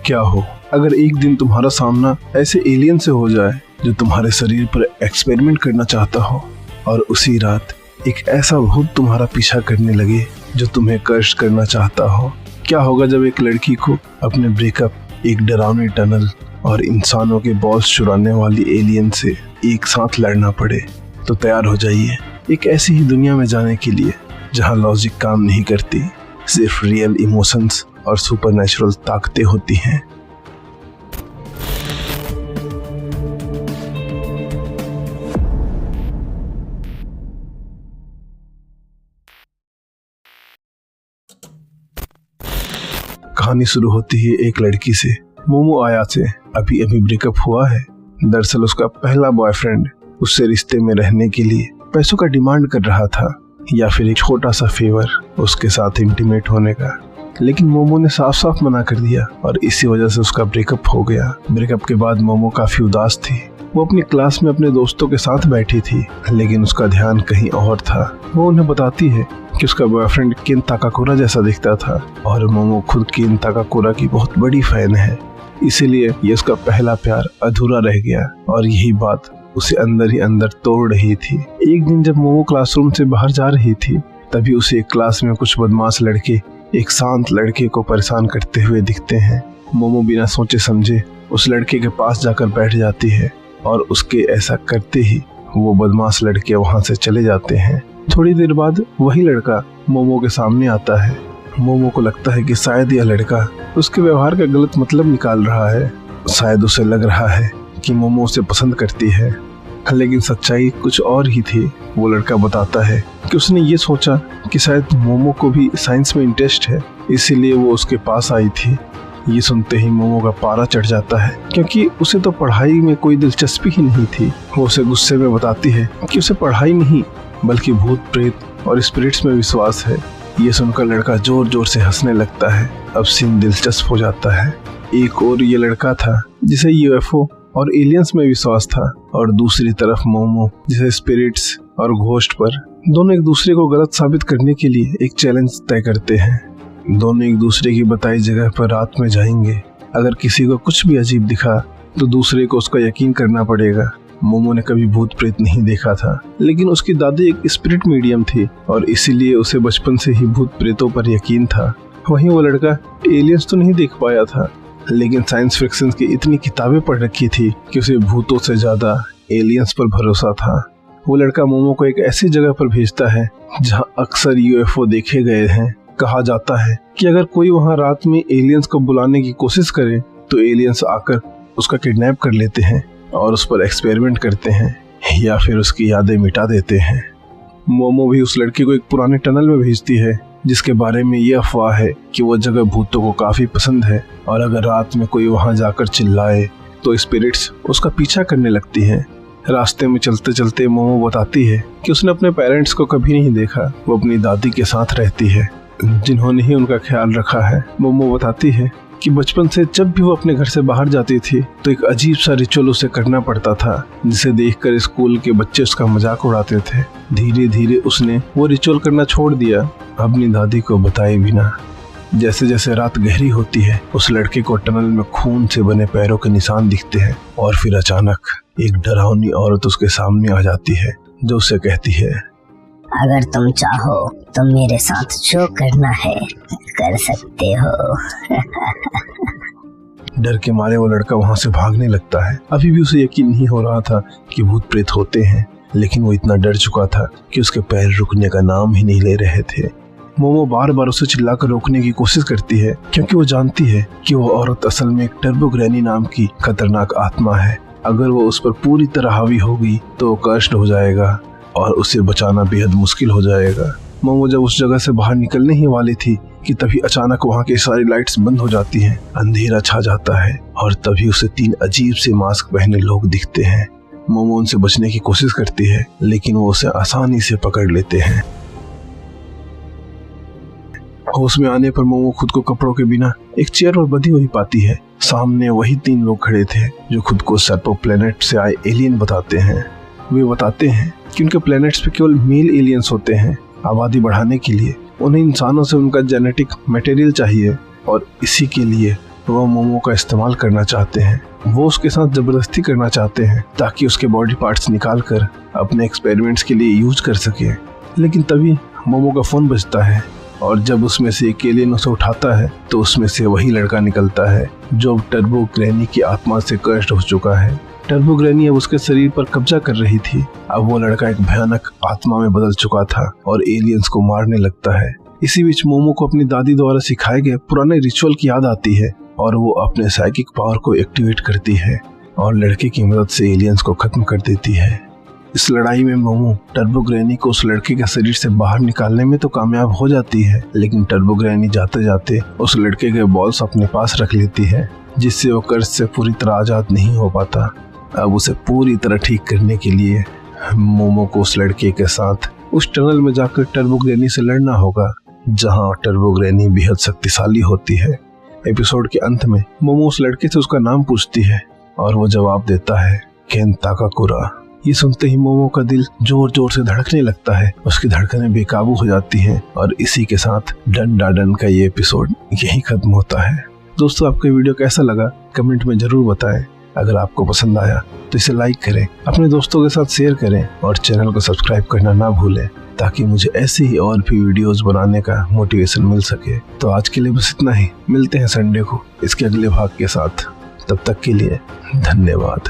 क्या हो अगर एक दिन तुम्हारा सामना ऐसे एलियन से हो जाए जो तुम्हारे शरीर पर एक्सपेरिमेंट करना चाहता हो, और उसी रात एक ऐसा भूत तुम्हारा पीछा करने लगे जो तुम्हें कष्ट करना चाहता हो। क्या होगा जब एक लड़की को अपने ब्रेकअप, एक डरावनी टनल और इंसानों के बॉल्स चुराने वाली एलियन से एक साथ लड़ना पड़े? तो तैयार हो जाइए एक ऐसी ही दुनिया में जाने के लिए जहां लॉजिक काम नहीं करती, सिर्फ रियल इमोशंस और सुपरनैचुरल ताकतें होती हैं। कहानी शुरू होती है एक लड़की से। मोमो आया से अभी अभी ब्रेकअप हुआ है। दरअसल उसका पहला बॉयफ्रेंड उससे रिश्ते में रहने के लिए पैसों का डिमांड कर रहा था, या फिर एक छोटा सा फेवर उसके साथ इंटीमेट होने का, लेकिन मोमो ने साफ साफ मना कर दिया और इसी वजह से उसका ब्रेकअप हो गया। ब्रेकअप के बाद मोमो काफी उदास थी। वो अपनी क्लास में अपने दोस्तों के साथ बैठी थी, लेकिन उसका ध्यान कहीं और था। वो उन्हें बताती है कि उसका बॉयफ्रेंड केन ताकाकोरा जैसा दिखता था और मोमो खुद केन ताकाकोरा की बहुत बड़ी फैन है, इसीलिए ये उसका पहला प्यार अधूरा रह गया और यही बात उसे अंदर ही अंदर तोड़ रही थी। एक दिन जब मोमो क्लासरूम से बाहर जा रही थी, तभी उसे एक क्लास में कुछ बदमाश लड़के एक शांत लड़के को परेशान करते हुए दिखते हैं। मोमो बिना सोचे समझे उस लड़के के पास जाकर बैठ जाती है और उसके ऐसा करते ही वो बदमाश लड़के वहां से चले जाते हैं। थोड़ी देर बाद वही लड़का मोमो के सामने आता है। मोमो को लगता है कि शायद यह लड़का उसके व्यवहार का गलत मतलब निकाल रहा है। शायद उसे लग रहा है कि मोमो उसे पसंद करती है, लेकिन सच्चाई कुछ और ही थी। वो लड़का बताता है कि उसने ये सोचा कि शायद मोमो को भी साइंस में इंटरेस्ट है, इसीलिए वो उसके पास आई थी। ये सुनते ही मोमो का पारा चढ़ जाता है, क्योंकि उसे तो पढ़ाई में कोई दिलचस्पी ही नहीं थी। वो उसे गुस्से में बताती है कि उसे पढ़ाई नहीं बल्कि भूत प्रेत और स्पिरिट्स में विश्वास है। ये सुनकर लड़का जोर जोर से हंसने लगता है। अब सीन दिलचस्प हो जाता है। एक और ये लड़का था जिसे यूएफओ और एलियंस में विश्वास था, और दूसरी तरफ मोमो जिसे स्पिरिट्स और घोस्ट पर। दोनों एक दूसरे को गलत साबित करने के लिए एक चैलेंज तय करते हैं। दोनों एक दूसरे की बताई जगह पर रात में जाएंगे। अगर किसी को कुछ भी अजीब दिखा तो दूसरे को उसका यकीन करना पड़ेगा। मोमो ने कभी भूत प्रेत नहीं देखा था, लेकिन उसकी दादी एक स्पिरिट मीडियम थी और इसीलिए उसे बचपन से ही भूत प्रेतों पर यकीन था। वहीं वो लड़का एलियंस तो नहीं देख पाया था, लेकिन साइंस फिक्शन की इतनी किताबें पढ़ रखी थी कि उसे भूतों से ज्यादा एलियंस पर भरोसा था। वो लड़का मोमो को एक ऐसी जगह पर भेजता है जहां अक्सर यूएफओ देखे गए हैं। कहा जाता है कि अगर कोई वहां रात में एलियंस को बुलाने की कोशिश करे तो एलियंस आकर उसका किडनैप कर लेते हैं और उस पर एक्सपेरिमेंट करते हैं या फिर उसकी यादें मिटा देते हैं। मोमो भी उस लड़की को एक पुराने टनल में भेजती है जिसके बारे में ये अफवाह है कि वो जगह भूतों को काफी पसंद है, और अगर रात में कोई वहां जाकर चिल्लाए तो स्पिरिट्स उसका पीछा करने लगती हैं। रास्ते में चलते चलते मोमो बताती है कि उसने अपने पेरेंट्स को कभी नहीं देखा। वो अपनी दादी के साथ रहती है जिन्होंने ही उनका ख्याल रखा है। मोमो बताती है कि बचपन से जब भी वो अपने घर से बाहर जाती थी तो एक अजीब सा रिचुअल उसे करना पड़ता था, जिसे देखकर स्कूल के बच्चे उसका मजाक उड़ाते थे। धीरे धीरे उसने वो रिचुअल करना छोड़ दिया, अपनी दादी को बताए बिना। जैसे जैसे रात गहरी होती है उस लड़के को टनल में खून से बने पैरों के निशान दिखते हैं, और फिर अचानक एक डरावनी औरत उसके सामने आ जाती है जो उसे कहती है, अगर तुम चाहो तो मेरे साथ जो करना है कर सकते हो। डर के मारे वो लड़का वहां से भागने लगता है। अभी भी उसे यकीन नहीं हो रहा था कि भूत प्रेत होते हैं, लेकिन वो इतना डर चुका था कि उसके पैर रुकने का नाम ही नहीं ले रहे थे। मोमो बार बार उसे चिल्लाकर रोकने की कोशिश करती है, क्योंकि वो जानती है कि वो औरत असल में एक टर्बो ग्रैनी नाम की खतरनाक आत्मा है। अगर वो उस पर पूरी तरह हावी होगी तो वो कष्ट हो जाएगा और उसे बचाना बेहद मुश्किल हो जाएगा। मोमो जब उस जगह से बाहर निकलने ही वाली थी कि तभी अचानक वहां की सारी लाइट्स बंद हो जाती हैं, अंधेरा छा जाता है और तभी उसे 3 अजीब से मास्क पहने लोग दिखते हैं। मोमो उनसे बचने की कोशिश करती है, लेकिन वो उसे आसानी से पकड़ लेते हैं। होश में आने पर मोमो खुद को कपड़ों के बिना एक चेयर पर बंधी हुई पाती है। सामने वही 3 लोग खड़े थे जो खुद को सर्पो प्लेनेट से आए एलियन बताते हैं। वे बताते हैं कि उनके प्लेनेट्स पे केवल मेल एलियंस होते हैं। आबादी बढ़ाने के लिए उन्हें इंसानों से उनका जेनेटिक मटेरियल चाहिए और इसी के लिए वो मोमो का इस्तेमाल करना चाहते हैं। वो उसके साथ जबरदस्ती करना चाहते हैं ताकि उसके बॉडी पार्ट्स निकाल कर अपने एक्सपेरिमेंट्स के लिए यूज कर सके। लेकिन तभी मोमो का फोन बजता है और जब उसमें से एक एलियन उसे उठाता है तो उसमें से वही लड़का निकलता है जो टर्बो ग्रैनी की आत्मा से कर्ष्ट हो चुका है। टर्बो ग्रैनी अब उसके शरीर पर कब्जा कर रही थी। अब वो लड़का एक भयानक आत्मा में बदल चुका था और एलियंस को मारने लगता है। इसी बीच मोमो को अपनी दादी द्वारा सिखाए गए पुराने रिचुअल की याद आती है और वो अपने साइकिक पावर को एक्टिवेट करती है और लड़के की मदद से एलियंस को खत्म कर देती है। इस लड़ाई में मोमो टर्बो ग्रैनी को उस लड़के के शरीर से बाहर निकालने में तो कामयाब हो जाती है, लेकिन टर्बो ग्रैनी जाते जाते उस लड़के के बॉल्स अपने पास रख लेती है, जिससे वो कर्ज से पूरी तरह आजाद नहीं हो पाता। अब उसे पूरी तरह ठीक करने के लिए मोमो को उस लड़के के साथ उस टनल में जाकर टर्बो ग्रैनी से लड़ना होगा, जहां टर्बो ग्रैनी बेहद शक्तिशाली होती है। एपिसोड के अंत में मोमो उस लड़के से उसका नाम पूछती है और वो जवाब देता है केन ताकाकुरा। ये सुनते ही मोमो का दिल जोर जोर से धड़कने लगता है, उसकी धड़कनें बेकाबू हो जाती हैं और इसी के साथ डन डा डन का ये एपिसोड यही खत्म होता है। दोस्तों, आपको वीडियो कैसा लगा कमेंट में जरूर बताएं। अगर आपको पसंद आया तो इसे लाइक करें, अपने दोस्तों के साथ शेयर करें और चैनल को सब्सक्राइब करना ना भूलें ताकि मुझे ऐसे ही और भी वीडियोस बनाने का मोटिवेशन मिल सके। तो आज के लिए बस इतना ही, मिलते हैं संडे को इसके अगले भाग के साथ। तब तक के लिए धन्यवाद।